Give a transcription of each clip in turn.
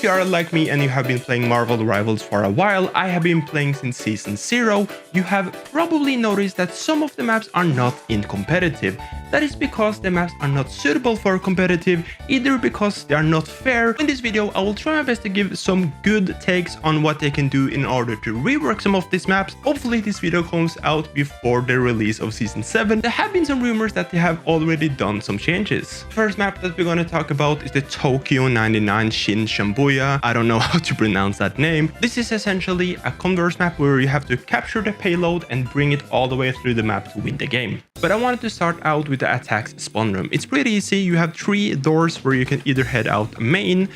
you are like me and you have been playing Marvel Rivals for a while, I have been playing since Season 0, you have probably noticed that some of the maps are not in competitive. That is because the maps are not suitable for competitive, either because they are not fair. In this video, I will try my best to give some good takes on what they can do in order to rework some of these maps. Hopefully this video comes out before the release of Season 7. There have been some rumors that they have already done some changes. The first map that we're going to talk about is the Tokyo 99 Shin-Shibuya. I don't know how to pronounce that name. This is essentially a converse map where you have to capture the payload and bring it all the way through the map to win the game. But I wanted to start out with the attacks spawn room. It's pretty easy. You have 3 doors where you can either head out main,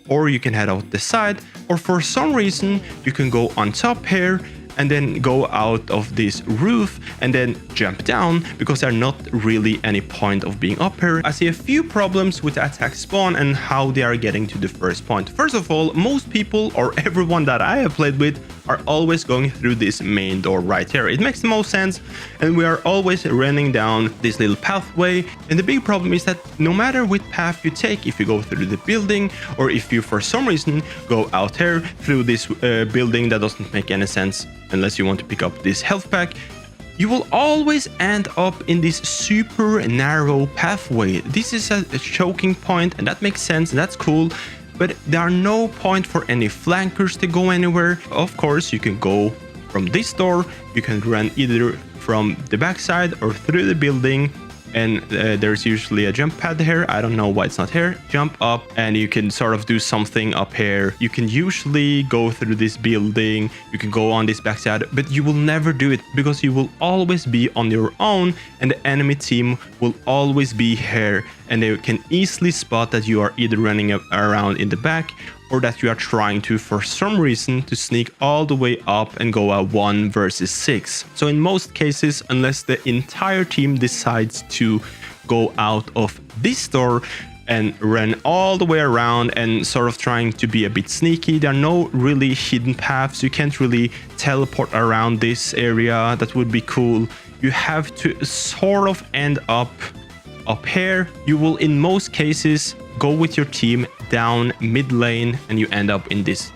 or you can head out the side, or for some reason you can go on top here and then go out of this roof and then jump down, because there's not really any point of being up here. I see a few problems with the attack spawn and how they are getting to the first point. First of all, most people or everyone that I have played with are always going through this main door right here. It makes the most sense, and we are always running down this little pathway. And the big problem is that no matter which path you take, if you go through the building or if you for some reason go out here through this building that doesn't make any sense unless you want to pick up this health pack, you will always end up in this super narrow pathway. This is a choking point, and that makes sense, and that's cool. But there are no point for any flankers to go anywhere. Of course, you can go from this door, you can run either from the backside or through the building, and there's usually a jump pad here. I don't know why it's not here. Jump up and you can sort of do something up here. You can usually go through this building, you can go on this backside, but you will never do it because you will always be on your own, and the enemy team will always be here, and they can easily spot that you are either running around in the back or that you are trying to, for some reason, to sneak all the way up and go a 1 versus 6. So in most cases, unless the entire team decides to go out of this door and run all the way around and sort of trying to be a bit sneaky, there are no really hidden paths. You can't really teleport around this area. That would be cool. You have to sort of end up here. You will in most cases go with your team down mid lane and you end up in this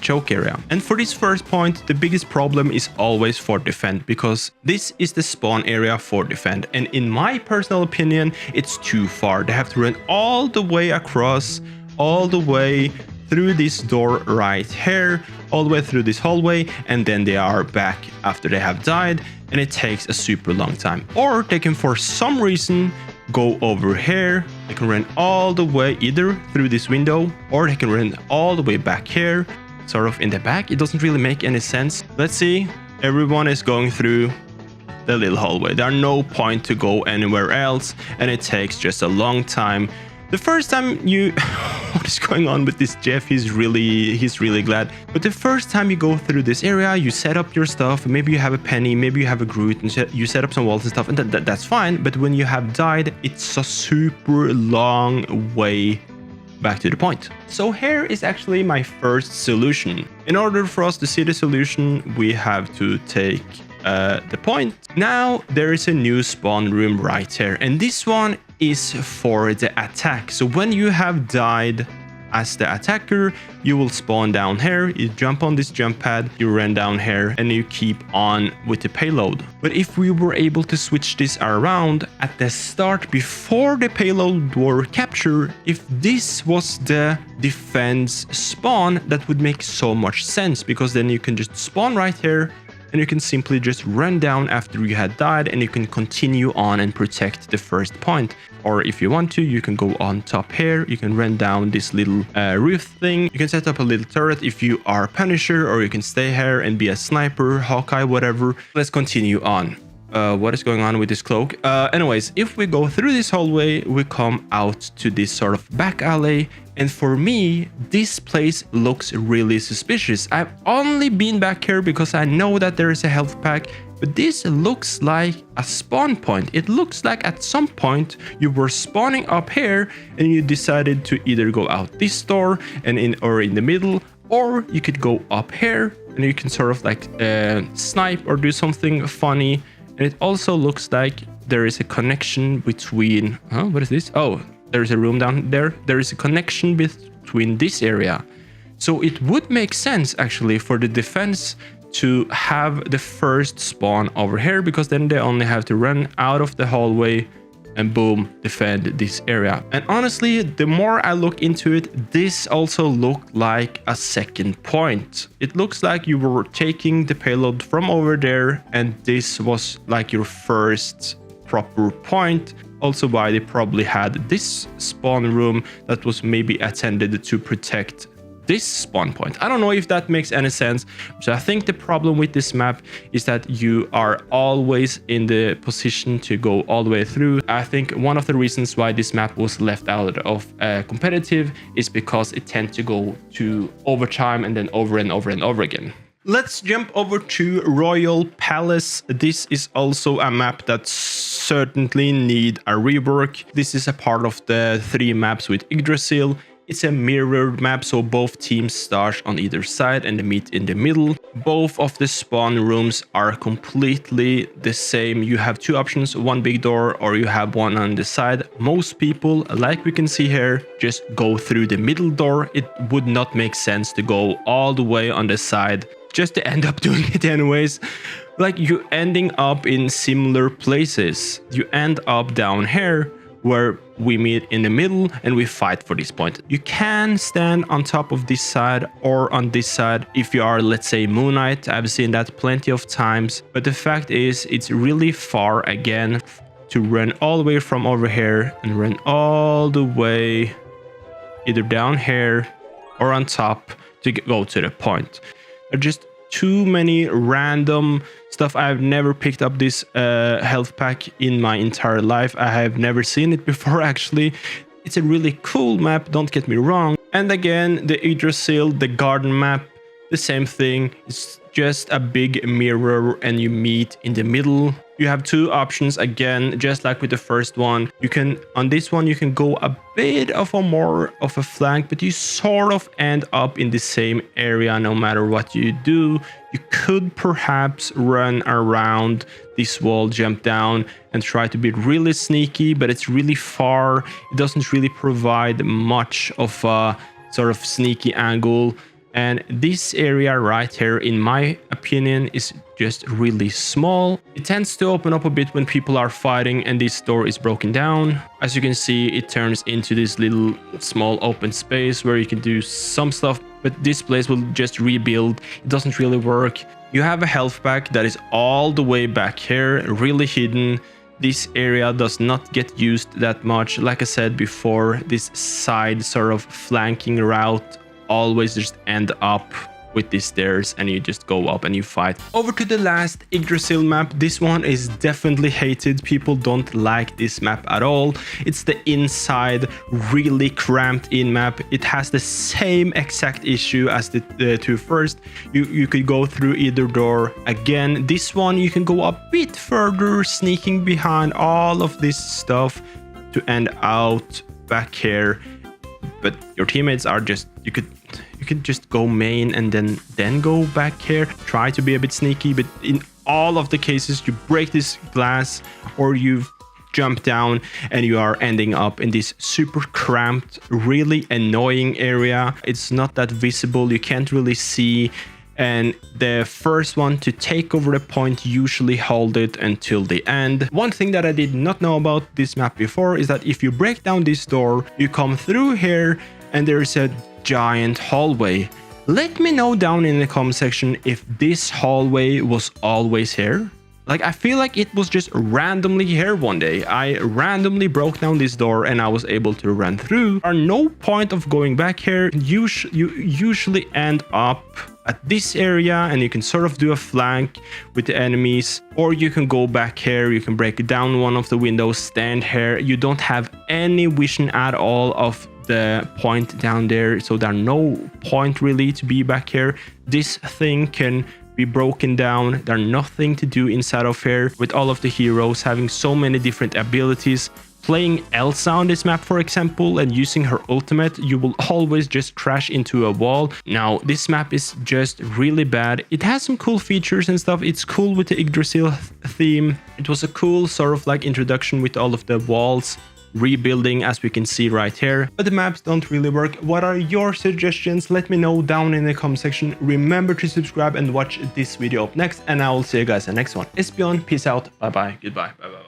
choke area. And for this first point, the biggest problem is always for defend, because this is the spawn area for defend, and in my personal opinion it's too far. They have to run all the way across, all the way through this door right here, all the way through this hallway, and then they are back after they have died, and it takes a super long time. Or they can for some reason go over here. They can run all the way either through this window, or they can run all the way back here, sort of in the back. It doesn't really make any sense. Let's see. Everyone is going through the little hallway. There are no point to go anywhere else, and it takes just a long time. The first time you what is going on with this Jeff? He's really glad. But the first time you go through this area, you set up your stuff. Maybe you have a penny, maybe you have a Groot, and you set up some walls and stuff, and that's fine. But when you have died, it's a super long way back to the point. So here is actually my first solution. In order for us to see the solution, we have to take the point. Now there is a new spawn room right here, and this one is for the attack. So when you have died as the attacker, you will spawn down here, you jump on this jump pad, you run down here, and you keep on with the payload. But if we were able to switch this around at the start before the payload were captured, if this was the defense spawn, that would make so much sense, because then you can just spawn right here and you can simply just run down after you had died, and you can continue on and protect the first point. Or if you want to, you can go on top here, you can run down this little roof thing, you can set up a little turret if you are Punisher, or you can stay here and be a sniper, Hawkeye, whatever. Let's continue on. What is going on with this cloak? Anyways, if we go through this hallway, we come out to this sort of back alley, and for me, this place looks really suspicious. I've only been back here because I know that there is a health pack, but this looks like a spawn point. It looks like at some point you were spawning up here and you decided to either go out this door and in the middle, or you could go up here and you can sort of like snipe or do something funny. And it also looks like there is a connection between... What is this? Oh, there is a room down there. There is a connection between this area So it would make sense actually for the defense to have the first spawn over here, because then they only have to run out of the hallway and boom, defend this area. And honestly, the more I look into it, this also looked like a second point. It looks like you were taking the payload from over there and this was like your first proper point. Also why they probably had this spawn room that was maybe attended to protect this spawn point. I don't know if that makes any sense. So I think the problem with this map is that you are always in the position to go all the way through. I think one of the reasons why this map was left out of competitive is because it tends to go to overtime and then over and over and over again. Let's jump over to Royal Palace. This is also a map that certainly need a rework. This is a part of the 3 maps with Yggdrasil. It's a mirrored map, so both teams start on either side and they meet in the middle. Both of the spawn rooms are completely the same. You have 2 options, one big door or you have one on the side. Most people, like we can see here, just go through the middle door. It would not make sense to go all the way on the side just to end up doing it anyways. Like, you're ending up in similar places. You end up down here where we meet in the middle and we fight for this point. You can stand on top of this side or on this side if you are, let's say, Moon Knight. I've seen that plenty of times, but the fact is it's really far again to run all the way from over here and run all the way either down here or on top to go to the point. There are just too many random stuff. I've never picked up this health pack in my entire life. I have never seen it before actually. It's a really cool map, don't get me wrong. And again, the Yggdrasil, the garden map, the same thing. It's just a big mirror and you meet in the middle. You have 2 options again, just like with the first one. You can, on this one, you can go a bit of a more of a flank, but you sort of end up in the same area no matter what you do. You could perhaps run around this wall, jump down and try to be really sneaky, but it's really far. It doesn't really provide much of a sort of sneaky angle. And this area right here, in my opinion, is just really small. It tends to open up a bit when people are fighting and this door is broken down. As you can see, it turns into this little small open space where you can do some stuff, but this place will just rebuild. It doesn't really work. You have a health pack that is all the way back here, really hidden. This area does not get used that much. Like I said before, this side sort of flanking route always just end up with these stairs and you just go up and you fight. Over to the last Yggdrasil map. This one is definitely hated. People don't like this map at all. It's the inside, really cramped in map. It has the same exact issue as the 2 first. You could go through either door. Again, this one you can go a bit further, sneaking behind all of this stuff to end out back here. But your teammates are just, you could just go main and then go back here, try to be a bit sneaky, but in all of the cases you break this glass or you jump down and you are ending up in this super cramped, really annoying area. It's not that visible, you can't really see, and the first one to take over the point usually hold it until the end. One thing that I did not know about this map before is that if you break down this door, you come through here and there is a giant hallway. Let me know down in the comment section if this hallway was always here. Like, I feel like it was just randomly here one day. I randomly broke down this door and I was able to run through. There's no point of going back here. You usually end up at this area and you can sort of do a flank with the enemies, or you can go back here, you can break down one of the windows, stand here. You don't have any vision at all of the point down there, so there's no point really to be back here. This thing can be broken down. There's nothing to do inside of here. With all of the heroes having so many different abilities, playing Elsa on this map, for example, and using her ultimate, you will always just crash into a wall. Now, this map is just really bad. It has some cool features and stuff. It's cool with the Yggdrasil theme. It was a cool sort of like introduction with all of the walls rebuilding, as we can see right here, but the maps don't really work. What are your suggestions? Let me know down in the comment section. Remember to subscribe and watch this video up next, and I will see you guys in the next one. Esbjorn, peace out, bye bye, goodbye, bye bye.